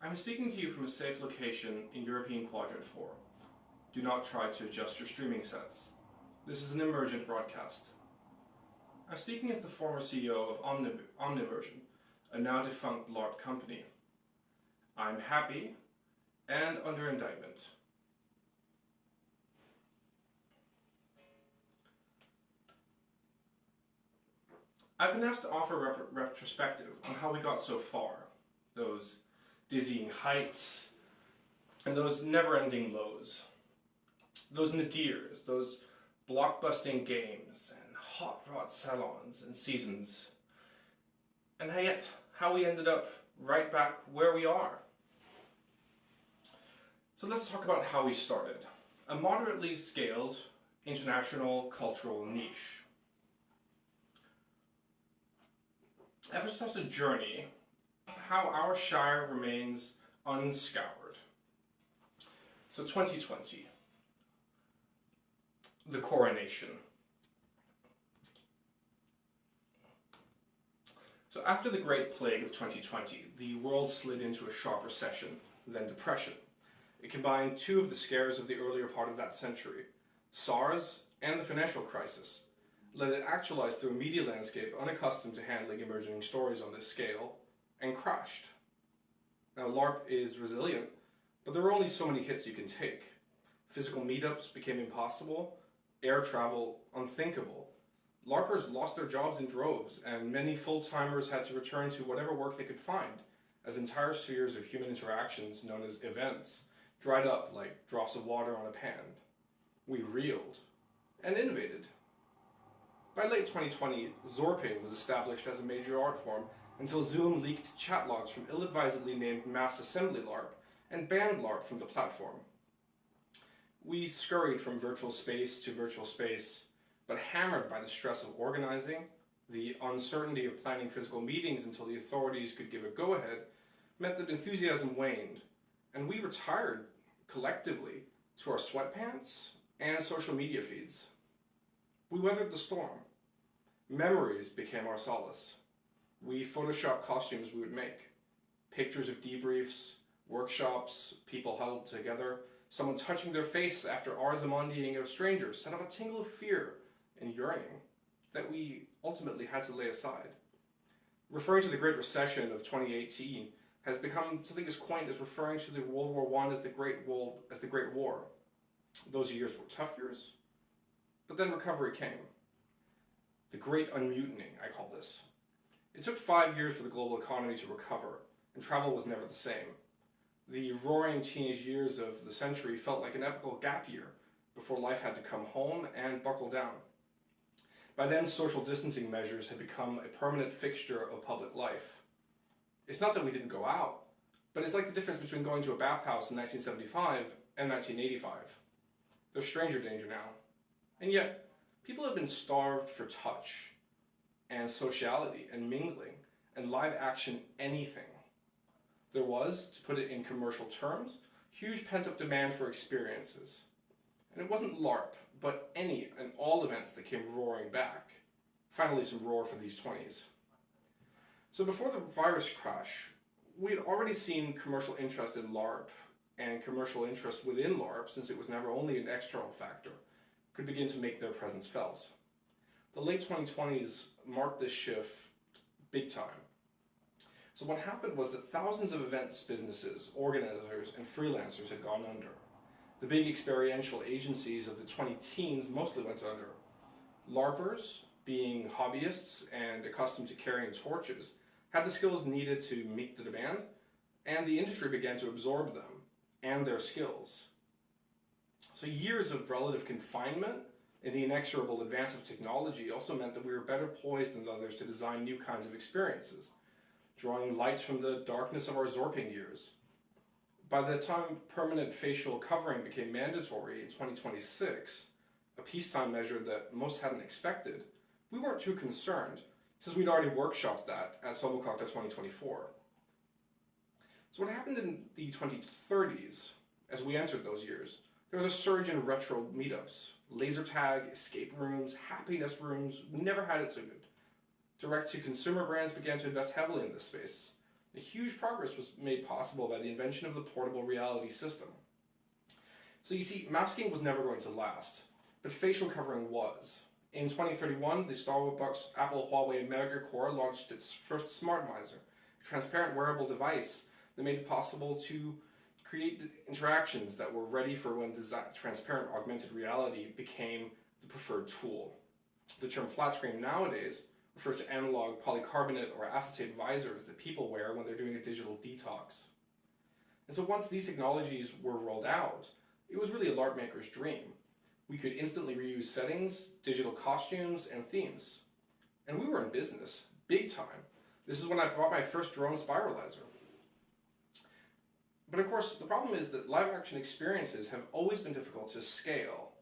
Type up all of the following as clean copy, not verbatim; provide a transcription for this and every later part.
I'm speaking to you from a safe location in European Quadrant 4. Do not try to adjust your streaming sets. This is an emergent broadcast. I'm speaking as the former CEO of Omniversion, a now defunct Larp company. I'm happy and under indictment. I've been asked to offer a retrospective on how we got so far, those dizzying heights and those never-ending lows, those nadirs, those blockbusting games and hot rod salons and seasons, and yet how we ended up right back where we are. So let's talk about how we started. A moderately scaled international cultural niche. Ever since a journey, how our Shire remains unscoured. So 2020, the coronation. So after the Great Plague of 2020, the world slid into a sharp recession, then depression. It combined two of the scares of the earlier part of that century, SARS and the financial crisis. Let it actualize through a media landscape unaccustomed to handling emerging stories on this scale, and crashed. Now LARP is resilient, but there are only so many hits you can take. Physical meetups became impossible, air travel unthinkable. LARPers lost their jobs in droves, and many full-timers had to return to whatever work they could find, as entire spheres of human interactions, known as events, dried up like drops of water on a pan. We reeled and innovated. By late 2020, Zorping was established as a major art form until Zoom leaked chat logs from ill-advisedly named Mass Assembly LARP and banned LARP from the platform. We scurried from virtual space to virtual space, but hammered by the stress of organizing, the uncertainty of planning physical meetings until the authorities could give a go-ahead, meant that enthusiasm waned, and we retired collectively to our sweatpants and social media feeds. We weathered the storm. Memories became our solace. We photoshopped costumes we would make. Pictures of debriefs, workshops, people huddled together, someone touching their face after Arzamondying a stranger set off a tingle of fear and yearning that we ultimately had to lay aside. Referring to the Great Recession of 2018 has become something as quaint as referring to the World War I as the Great War. Those years were tough years, but then recovery came. The Great Unmutining, I call this. It took 5 years for the global economy to recover, and travel was never the same. The roaring teenage years of the century felt like an epical gap year before life had to come home and buckle down. By then, social distancing measures had become a permanent fixture of public life. It's not that we didn't go out, but it's like the difference between going to a bathhouse in 1975 and 1985. There's stranger danger now. And yet, people have been starved for touch and sociality and mingling and live action anything. There was, to put it in commercial terms, huge pent-up demand for experiences. And it wasn't LARP, but any and all events that came roaring back. Finally, some roar for these 20s. So before the virus crash, we had already seen commercial interest in LARP and commercial interest within LARP, since it was never only an external factor, could begin to make their presence felt. The late 2020s marked this shift big time. So what happened was that thousands of events businesses, organizers, and freelancers had gone under. The big experiential agencies of the 20-teens mostly went under. LARPers, being hobbyists and accustomed to carrying torches, had the skills needed to meet the demand, and the industry began to absorb them and their skills. So years of relative confinement and the inexorable advance of technology also meant that we were better poised than others to design new kinds of experiences, drawing lights from the darkness of our Zorping years. By the time permanent facial covering became mandatory in 2026, a peacetime measure that most hadn't expected, we weren't too concerned, since we'd already workshopped that at Solmukohta 2024. So what happened in the 2030s, as we entered those years, there was a surge in retro meetups, laser tag, escape rooms, happiness rooms. We never had it so good. Direct-to-consumer brands began to invest heavily in this space. A huge progress was made possible by the invention of the portable reality system. So you see, masking was never going to last, but facial covering was. In 2031, the Starbucks, Apple, Huawei, and Megacore launched its first smart visor, a transparent wearable device that made it possible to create interactions that were ready for when transparent augmented reality became the preferred tool. The term flat screen nowadays refers to analog polycarbonate or acetate visors that people wear when they're doing a digital detox. And so once these technologies were rolled out, it was really a LARP maker's dream. We could instantly reuse settings, digital costumes, and themes. And we were in business, big time. This is when I bought my first drone spiralizer. But of course, the problem is that live action experiences have always been difficult to scale.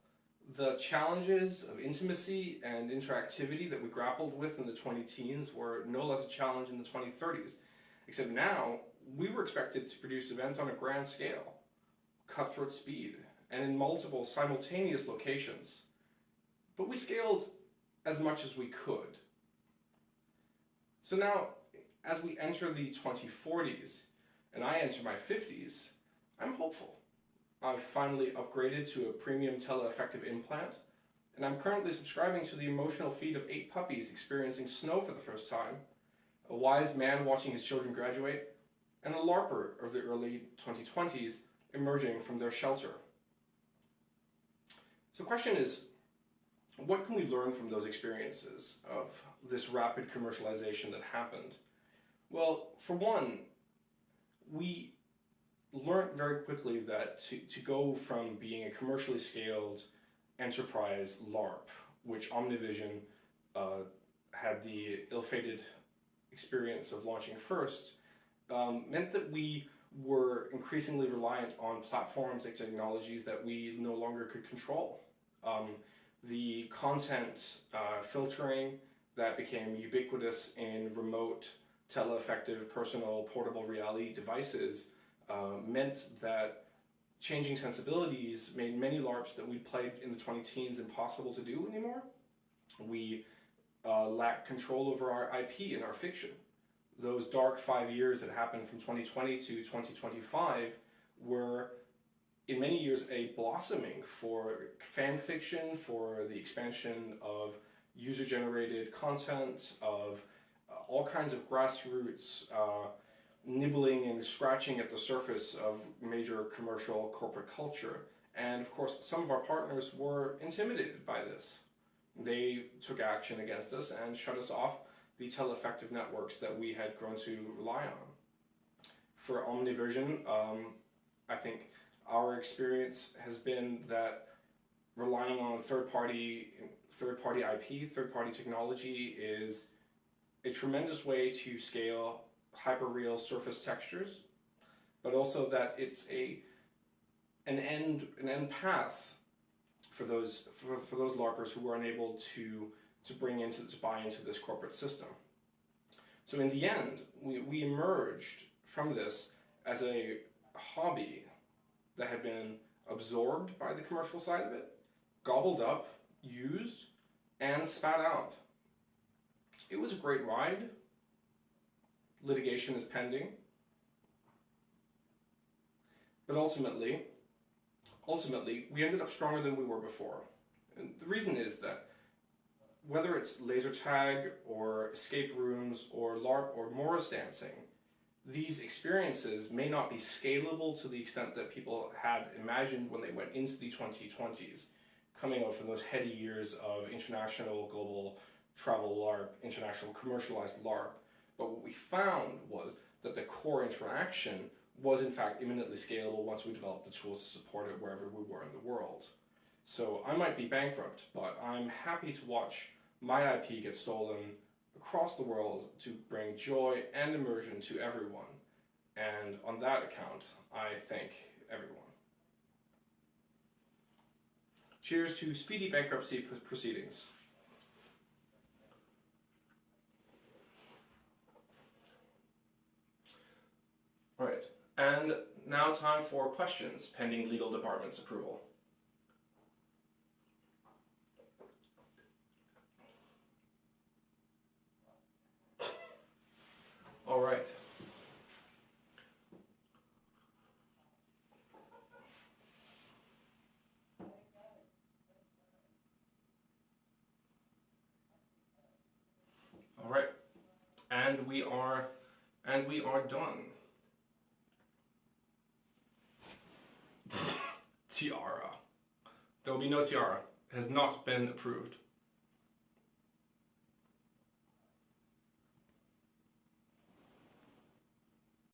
The challenges of intimacy and interactivity that we grappled with in the 20-teens were no less a challenge in the 2030s. Except now, we were expected to produce events on a grand scale, cutthroat speed, and in multiple simultaneous locations. But we scaled as much as we could. So now, as we enter the 2040s, and I enter my 50s, I'm hopeful. I've finally upgraded to a premium teleaffective implant, and I'm currently subscribing to the emotional feed of 8 puppies experiencing snow for the first time, a wise man watching his children graduate, and a LARPer of the early 2020s emerging from their shelter. So the question is, what can we learn from those experiences of this rapid commercialization that happened? Well, for one, we learned very quickly that to go from being a commercially scaled enterprise LARP, which Omnivision had the ill-fated experience of launching first, meant that we were increasingly reliant on platforms and technologies that we no longer could control. The content filtering that became ubiquitous in remote, teleaffective, personal, portable reality devices meant that changing sensibilities made many LARPs that we played in the 20-teens impossible to do anymore. We lacked control over our IP and our fiction. Those dark 5 years that happened from 2020 to 2025 were in many years a blossoming for fan fiction, for the expansion of user-generated content, of all kinds of grassroots nibbling and scratching at the surface of major commercial corporate culture. And of course, some of our partners were intimidated by this. They took action against us and shut us off the teleaffective networks that we had grown to rely on. For Omnivision, I think our experience has been that relying on third-party IP, third-party technology is a tremendous way to scale hyper-real surface textures, but also that it's an end path for those LARPers who were unable to buy into this corporate system. So in the end, we emerged from this as a hobby that had been absorbed by the commercial side of it, gobbled up, used, and spat out. It was a great ride. Litigation is pending. But ultimately, we ended up stronger than we were before. And the reason is that whether it's laser tag or escape rooms or LARP or Morris dancing, these experiences may not be scalable to the extent that people had imagined when they went into the 2020s, coming out from those heady years of international global travel LARP, international commercialized LARP. But what we found was that the core interaction was in fact imminently scalable once we developed the tools to support it wherever we were in the world. So I might be bankrupt, but I'm happy to watch my IP get stolen across the world to bring joy and immersion to everyone. And on that account, I thank everyone. Cheers to speedy bankruptcy proceedings. All right, and now time for questions pending legal department's approval. All right. And we are done. Tiara. There will be no tiara. It has not been approved.